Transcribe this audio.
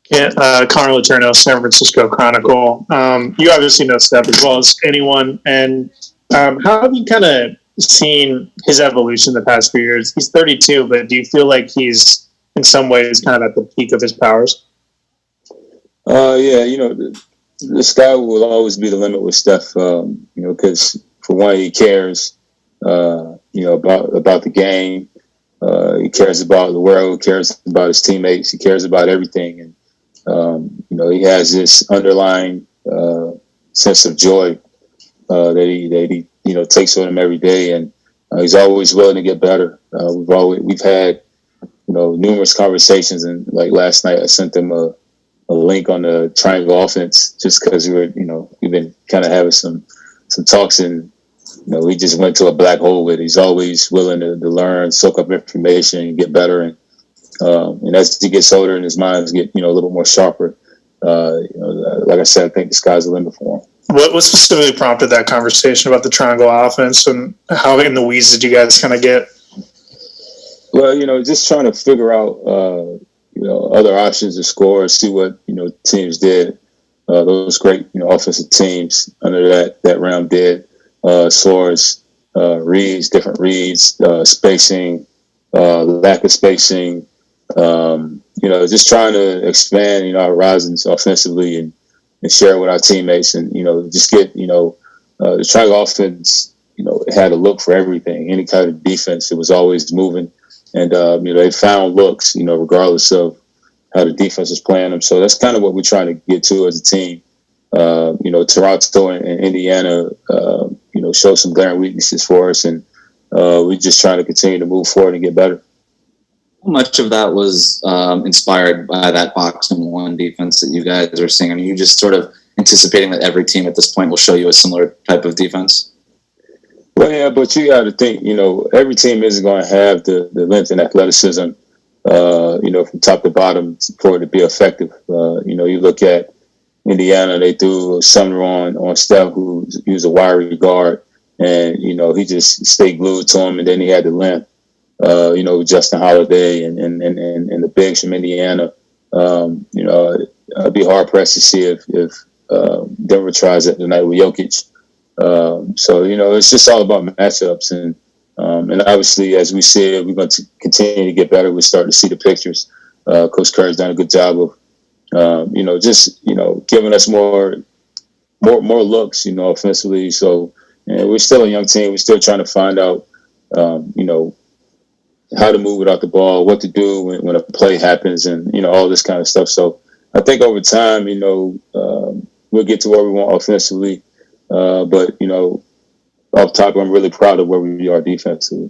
Yeah, Connor Letourneau, San Francisco Chronicle. You obviously know Steph as well as anyone, and how have you kind of seen his evolution the past few years? He's 32, but do you feel like he's in some ways kind of at the peak of his powers? Yeah, the sky will always be the limit with Steph. Because for one, he cares, about the game. He cares about the world. He cares about his teammates. He cares about everything, and he has this underlying sense of joy that he takes with him every day, and he's always willing to get better. We've had numerous conversations, and like last night, I sent him a link on the triangle offense just because we've been kind of having some talks, and we just went to a black hole with it. He's always willing to learn, soak up information, get better, and as he gets older and his minds get a little bit more sharper, like I said, I think the sky's the limit for him. What specifically prompted that conversation about the triangle offense, and how in the weeds did you guys kind of get? Well, just trying to figure out other options to score, see what teams did. Those great offensive teams under that realm did. As far as reads, different reads, spacing, lack of spacing. Just trying to expand our horizons offensively and share with our teammates, and just get the triangle offense. It had a look for everything. Any kind of defense, it was always moving, and they found looks, regardless of how the defense is playing them. So that's kind of what we're trying to get to as a team. Toronto and Indiana, show some glaring weaknesses for us, and we're just trying to continue to move forward and get better. How much of that was inspired by that box and one defense that you guys are seeing? Are you just sort of anticipating that every team at this point will show you a similar type of defense? Well, yeah, but you got to think, every team isn't going to have the length and athleticism, from top to bottom for it to be effective. You look at Indiana, they threw Sumner on Steph, who's a wiry guard, and, he just stayed glued to him, and then he had the length. Justin Holiday and the bigs from Indiana. I'd be hard pressed to see if Denver tries it tonight with Jokic. It's just all about matchups, and obviously, as we see it, we're going to continue to get better. We're starting to see the pictures. Coach Curry's done a good job of, giving us more looks, offensively. So, and we're still a young team. We're still trying to find out, how to move without the ball, what to do when a play happens, and all this kind of stuff. So I think over time, we'll get to where we want offensively. But off top, I'm really proud of where we are defensively.